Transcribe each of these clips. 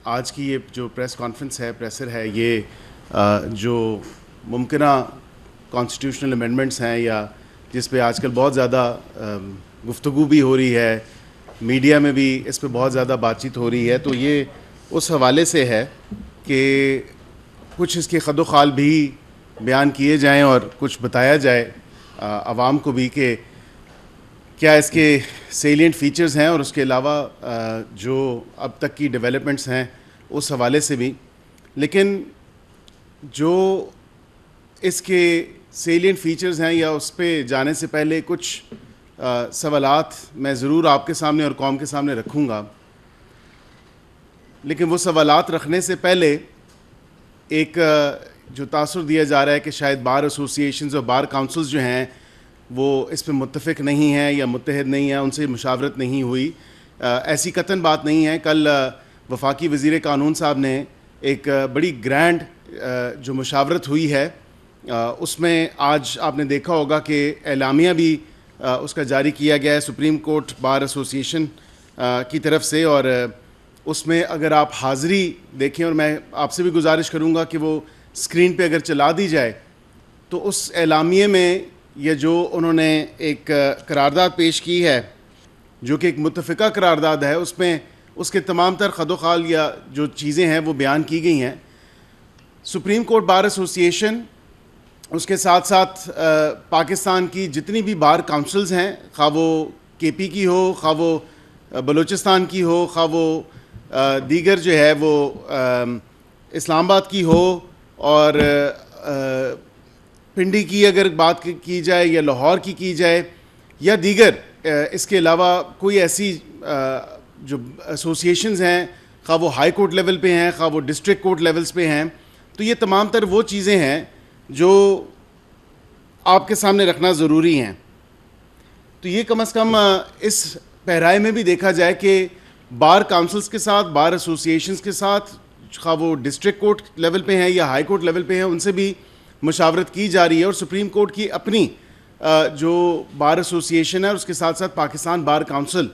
آج کی یہ جو پریس کانفرنس ہے، پریسر ہے، یہ جو ممکنہ کانسٹیٹیوشنل امینڈمنٹس ہیں یا جس پہ آج کل بہت زیادہ گفتگو بھی ہو رہی ہے، میڈیا میں بھی اس پہ بہت زیادہ بات چیت ہو رہی ہے، تو یہ اس حوالے سے ہے کہ کچھ اس کے خد و خال بھی بیان کیے جائیں اور کچھ بتایا جائے عوام کو بھی کہ کیا اس کے سیلینٹ فیچرز ہیں، اور اس کے علاوہ جو اب تک کی ڈیولپمنٹس ہیں اس حوالے سے بھی. لیکن جو اس کے سیلینٹ فیچرز ہیں یا اس پہ جانے سے پہلے کچھ سوالات میں ضرور آپ کے سامنے اور قوم کے سامنے رکھوں گا. لیکن وہ سوالات رکھنے سے پہلے ایک جو تاثر دیا جا رہا ہے کہ شاید بار ایسوسیشنز اور بار کاؤنسلز جو ہیں وہ اس پہ متفق نہیں ہیں یا متحد نہیں ہیں، ان سے مشاورت نہیں ہوئی. ایسی قطعاً بات نہیں ہے. کل وفاقی وزیر قانون صاحب نے ایک بڑی گرینڈ جو مشاورت ہوئی ہے، اس میں آج آپ نے دیکھا ہوگا کہ اعلامیہ بھی اس کا جاری کیا گیا ہے سپریم کورٹ بار ایسوسیشن کی طرف سے، اور اس میں اگر آپ حاضری دیکھیں، اور میں آپ سے بھی گزارش کروں گا کہ وہ اسکرین پہ اگر چلا دی جائے، تو اس اعلامیے میں یہ جو انہوں نے ایک قرارداد پیش کی ہے جو کہ ایک متفقہ قرارداد ہے، اس میں اس کے تمام تر خد و خال یا جو چیزیں ہیں وہ بیان کی گئی ہیں. سپریم کورٹ بار ایسوسیشن، اس کے ساتھ ساتھ پاکستان کی جتنی بھی بار کاؤنسلز ہیں، خواہ وہ کے پی کی ہو، خواہ وہ بلوچستان کی ہو، خواہ وہ دیگر جو ہے وہ اسلام آباد کی ہو، اور پنڈی کی اگر بات کی جائے یا لاہور کی جائے یا دیگر اس کے علاوہ کوئی ایسی جو ایسوسیشنز ہیں، خواہ وہ ہائی کورٹ لیول پہ ہیں، خواہ وہ ڈسٹرکٹ کورٹ لیولز پہ ہیں، تو یہ تمام تر وہ چیزیں ہیں جو آپ کے سامنے رکھنا ضروری ہیں. تو یہ کم از کم اس پیرائے میں بھی دیکھا جائے کہ بار کاؤنسلز کے ساتھ، بار ایسوسیشنز کے ساتھ، خواہ وہ ڈسٹرکٹ کورٹ لیول پہ ہیں یا ہائی کورٹ لیول پہ ہیں، ان سے بھی مشاورت کی جا رہی ہے. اور سپریم کورٹ کی اپنی جو بار ایسوسیشن ہے، اس کے ساتھ ساتھ پاکستان بار کاؤنسل،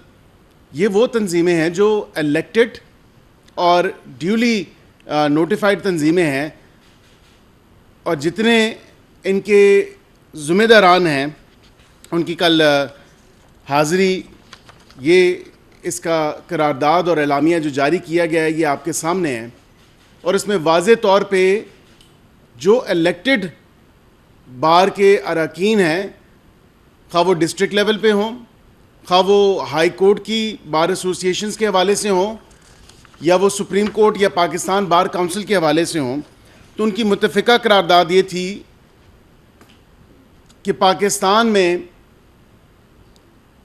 یہ وہ تنظیمیں ہیں جو الیکٹڈ اور ڈیولی نوٹیفائڈ تنظیمیں ہیں، اور جتنے ان کے ذمہ داران ہیں ان کی کل حاضری، یہ اس کا قرارداد اور اعلامیہ جو جاری کیا گیا ہے یہ آپ کے سامنے ہے. اور اس میں واضح طور پہ جو الیکٹڈ بار کے اراکین ہیں، خواہ وہ ڈسٹرکٹ لیول پہ ہوں، خواہ وہ ہائی کورٹ کی بار ایسوسیشنز کے حوالے سے ہوں، یا وہ سپریم کورٹ یا پاکستان بار کاؤنسل کے حوالے سے ہوں، تو ان کی متفقہ قرارداد یہ تھی کہ پاکستان میں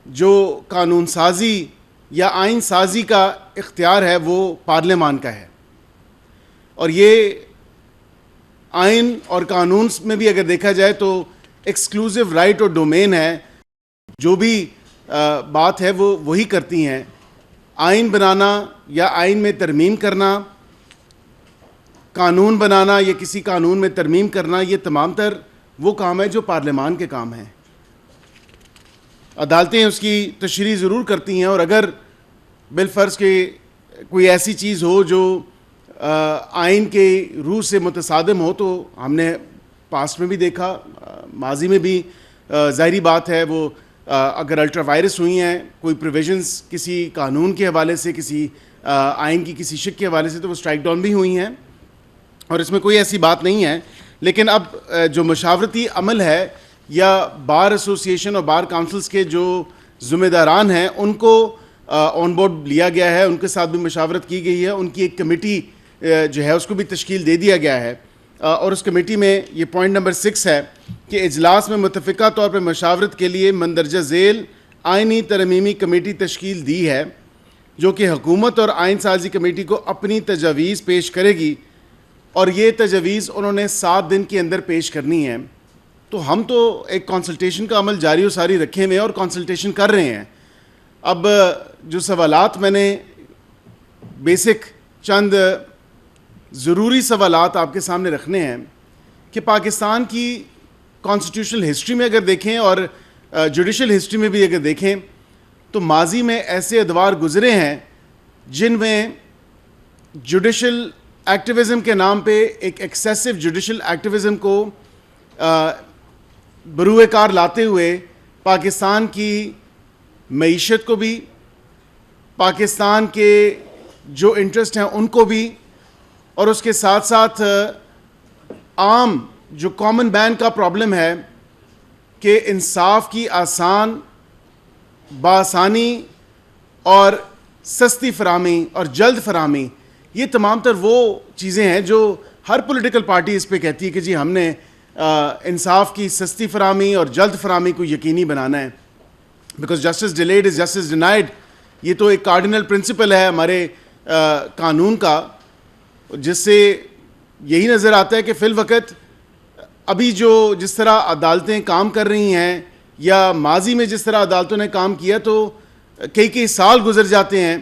جو قانون سازی یا آئین سازی کا اختیار ہے وہ پارلیمان کا ہے. اور یہ آئین اور قانون میں بھی اگر دیکھا جائے تو ایکسکلوزیو رائٹ اور ڈومین ہے. جو بھی بات ہے وہ وہی کرتی ہیں. آئین بنانا یا آئین میں ترمیم کرنا، قانون بنانا یا کسی قانون میں ترمیم کرنا، یہ تمام تر وہ کام ہے جو پارلیمان کے کام ہیں. عدالتیں اس کی تشریح ضرور کرتی ہیں، اور اگر بالفرض کہ کوئی ایسی چیز ہو جو آئین کے روح سے متصادم ہو، تو ہم نے پاسٹ میں بھی دیکھا، ماضی میں بھی ظاہری بات ہے وہ اگر الٹرا وائرس ہوئی ہیں کوئی پروویژنز کسی قانون کے حوالے سے، کسی آئین کی کسی شق کے حوالے سے، تو وہ اسٹرائک ڈاؤن بھی ہوئی ہیں، اور اس میں کوئی ایسی بات نہیں ہے. لیکن اب جو مشاورتی عمل ہے یا بار ایسوسیشن اور بار کاؤنسلز کے جو ذمہ داران ہیں ان کو آن بورڈ لیا گیا ہے، ان کے ساتھ بھی مشاورت کی گئی ہے. ان کی ایک کمیٹی جو ہے اس کو بھی تشکیل دے دیا گیا ہے، اور اس کمیٹی میں یہ پوائنٹ نمبر 6 ہے کہ اجلاس میں متفقہ طور پر مشاورت کے لیے مندرجہ ذیل آئینی ترمیمی کمیٹی تشکیل دی ہے، جو کہ حکومت اور آئین سازی کمیٹی کو اپنی تجاویز پیش کرے گی، اور یہ تجاویز انہوں نے 7 دن کے اندر پیش کرنی ہے. تو ہم تو ایک کنسلٹیشن کا عمل جاری و ساری رکھے ہوئے اور کنسلٹیشن کر رہے ہیں. اب جو سوالات میں نے بیسک چند ضروری سوالات آپ کے سامنے رکھنے ہیں کہ پاکستان کی کانسٹیٹیوشنل ہسٹری میں اگر دیکھیں اور جوڈیشل ہسٹری میں بھی اگر دیکھیں تو ماضی میں ایسے ادوار گزرے ہیں جن میں جوڈیشل ایکٹیویزم کے نام پہ ایک ایکسیسو جوڈیشل ایکٹیویزم کو بروئے کار لاتے ہوئے پاکستان کی معیشت کو بھی, پاکستان کے جو انٹرسٹ ہیں ان کو بھی, اور اس کے ساتھ ساتھ عام جو کامن مین کا پرابلم ہے کہ انصاف کی آسان, بآسانی اور سستی فراہمی اور جلد فراہمی, یہ تمام تر وہ چیزیں ہیں جو ہر پولیٹیکل پارٹی اس پہ کہتی ہے کہ جی ہم نے انصاف کی سستی فراہمی اور جلد فراہمی کو یقینی بنانا ہے. Because justice delayed is justice denied, یہ تو ایک کارڈینل پرنسپل ہے ہمارے قانون کا, جس سے یہی نظر آتا ہے کہ فی الوقت ابھی جس طرح عدالتیں کام کر رہی ہیں یا ماضی میں جس طرح عدالتوں نے کام کیا, تو کئی سال گزر جاتے ہیں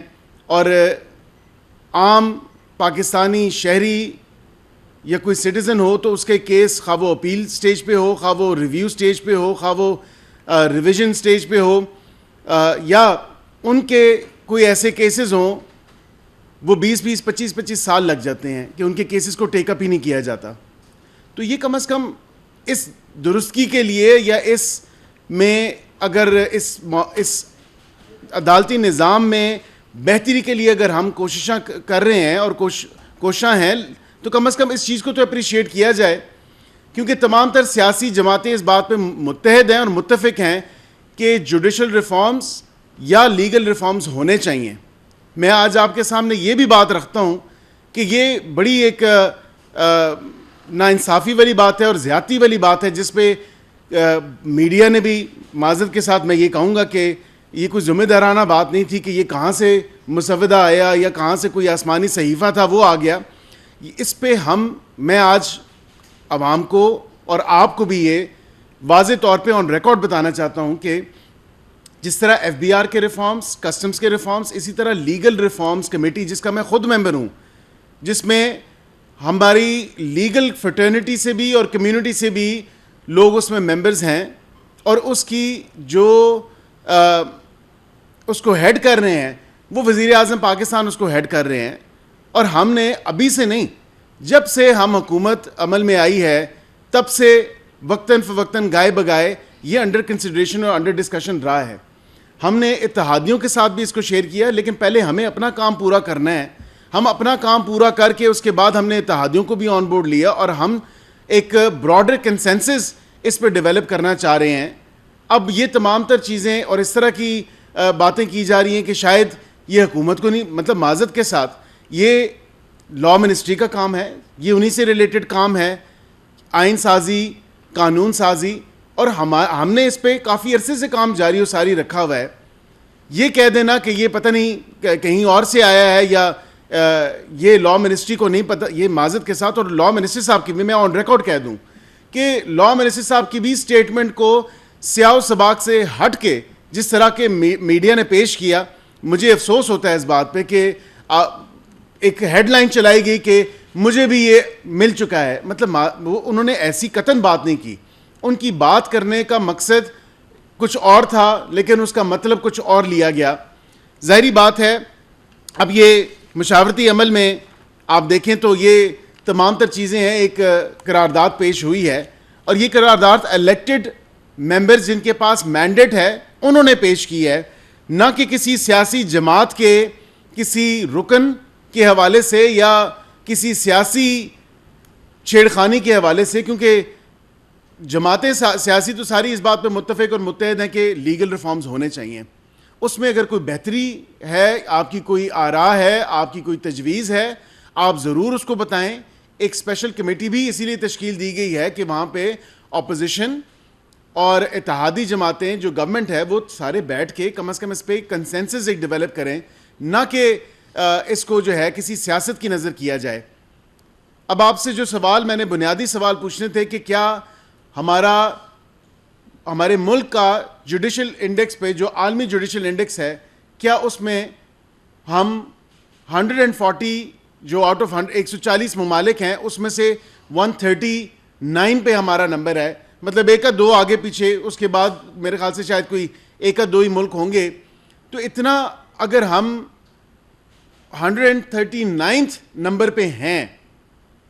اور عام پاکستانی شہری یا کوئی سٹیزن ہو تو اس کے کیس خواہ وہ اپیل سٹیج پہ ہو, خواہ وہ ریویو سٹیج پہ ہو, خواہ وہ ریویژن سٹیج پہ ہو, یا ان کے کوئی ایسے کیسز ہوں وہ 20 25 سال لگ جاتے ہیں کہ ان کے کیسز کو ٹیک اپ ہی نہیں کیا جاتا. تو یہ کم از کم اس درستگی کے لیے یا اس میں اگر اس عدالتی نظام میں بہتری کے لیے اگر ہم کوششاں کر رہے ہیں اور کوشاں ہیں, تو کم از کم اس چیز کو تو اپریشیٹ کیا جائے, کیونکہ تمام تر سیاسی جماعتیں اس بات پہ متحد ہیں اور متفق ہیں کہ جوڈیشل ریفارمز یا لیگل ریفارمز ہونے چاہیے. میں آج آپ کے سامنے یہ بھی بات رکھتا ہوں کہ یہ بڑی ایک ناانصافی والی بات ہے اور زیادتی والی بات ہے, جس پہ میڈیا نے بھی, معذرت کے ساتھ میں یہ کہوں گا کہ یہ کوئی ذمہ دارانہ بات نہیں تھی کہ یہ کہاں سے مسودہ آیا یا کہاں سے کوئی آسمانی صحیفہ تھا وہ آ گیا. اس پہ میں آج عوام کو اور آپ کو بھی یہ واضح طور پہ آن ریکارڈ بتانا چاہتا ہوں کہ جس طرح ایف بی آر کے ریفارمز, کسٹمز کے ریفارمز, اسی طرح لیگل ریفارمز کمیٹی جس کا میں خود ممبر ہوں, جس میں ہماری لیگل فرٹرنیٹی سے بھی اور کمیونٹی سے بھی لوگ اس میں ممبرز ہیں, اور اس کی اس کو ہیڈ کر رہے ہیں وہ وزیر اعظم پاکستان اس کو ہیڈ کر رہے ہیں. اور ہم نے ابھی سے نہیں, جب سے ہم حکومت عمل میں آئی ہے تب سے وقتاً فوقتاً گائے بگائے یہ انڈر کنسیڈریشن اور انڈر ڈسکشن رہا ہے. ہم نے اتحادیوں کے ساتھ بھی اس کو شیئر کیا, لیکن پہلے ہمیں اپنا کام پورا کرنا ہے. ہم اپنا کام پورا کر کے اس کے بعد ہم نے اتحادیوں کو بھی آن بورڈ لیا, اور ہم ایک براڈر کنسنسس اس پہ ڈیولپ کرنا چاہ رہے ہیں. اب یہ تمام تر چیزیں اور اس طرح کی باتیں کی جا رہی ہیں کہ شاید یہ حکومت کو نہیں, مطلب معذرت کے ساتھ یہ لا منسٹری کا کام ہے, یہ انہی سے ریلیٹڈ کام ہے, آئین سازی, قانون سازی, اور ہم نے اس پہ کافی عرصے سے کام جاری و ساری رکھا ہوا ہے. یہ کہہ دینا کہ یہ پتہ نہیں کہیں اور سے آیا ہے یا یہ لا منسٹری کو نہیں پتہ, یہ معذرت کے ساتھ, اور لا منسٹر صاحب کی بھی میں آن ریکارڈ کہہ دوں کہ لا منسٹر صاحب کی بھی سٹیٹمنٹ کو سیاہ و سباق سے ہٹ کے جس طرح کے میڈیا نے پیش کیا, مجھے افسوس ہوتا ہے اس بات پہ کہ ایک ہیڈ لائن چلائی گئی کہ مجھے بھی یہ مل چکا ہے. مطلب انہوں نے ایسی قطعاً بات نہیں کی, ان کی بات کرنے کا مقصد کچھ اور تھا لیکن اس کا مطلب کچھ اور لیا گیا. ظاہری بات ہے اب یہ مشاورتی عمل میں آپ دیکھیں تو یہ تمام تر چیزیں ہیں. ایک قرارداد پیش ہوئی ہے اور یہ قرارداد الیکٹڈ ممبرز جن کے پاس مینڈیٹ ہے انہوں نے پیش کی ہے, نہ کہ کسی سیاسی جماعت کے کسی رکن کے حوالے سے یا کسی سیاسی چھیڑخانی کے حوالے سے, کیونکہ جماعتیں سیاسی تو ساری اس بات پہ متفق اور متحد ہیں کہ لیگل ریفارمز ہونے چاہیے. اس میں اگر کوئی بہتری ہے, آپ کی کوئی آراء ہے, آپ کی کوئی تجویز ہے, آپ ضرور اس کو بتائیں. ایک اسپیشل کمیٹی بھی اسی لیے تشکیل دی گئی ہے کہ وہاں پہ اپوزیشن اور اتحادی جماعتیں جو گورنمنٹ ہے وہ سارے بیٹھ کے کم از کم اس پہ کنسنسس ایک ڈیولپ کریں, نہ کہ اس کو جو ہے کسی سیاست کی نظر کیا جائے. اب آپ سے جو سوال میں نے بنیادی سوال پوچھنے تھے کہ کیا ہمارے ملک کا جوڈیشل انڈیکس پہ جو عالمی جوڈیشل انڈیکس ہے, کیا اس میں ہم 140 جو آؤٹ آف 140 ممالک ہیں اس میں سے 139 پہ ہمارا نمبر ہے. مطلب ایک دو آگے پیچھے, اس کے بعد میرے خیال سے شاید کوئی ایک دو ہی ملک ہوں گے. تو اتنا اگر ہم 139 نمبر پہ ہیں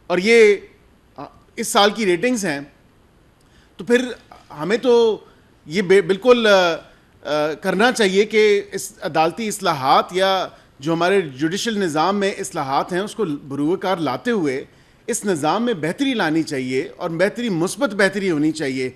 اور یہ اس سال کی ریٹنگز ہیں, تو پھر ہمیں تو یہ بالکل کرنا چاہیے کہ اس عدالتی اصلاحات یا جو ہمارے جوڈیشل نظام میں اصلاحات ہیں اس کو بروئے کار لاتے ہوئے اس نظام میں بہتری لانی چاہیے, اور بہتری مثبت بہتری ہونی چاہیے.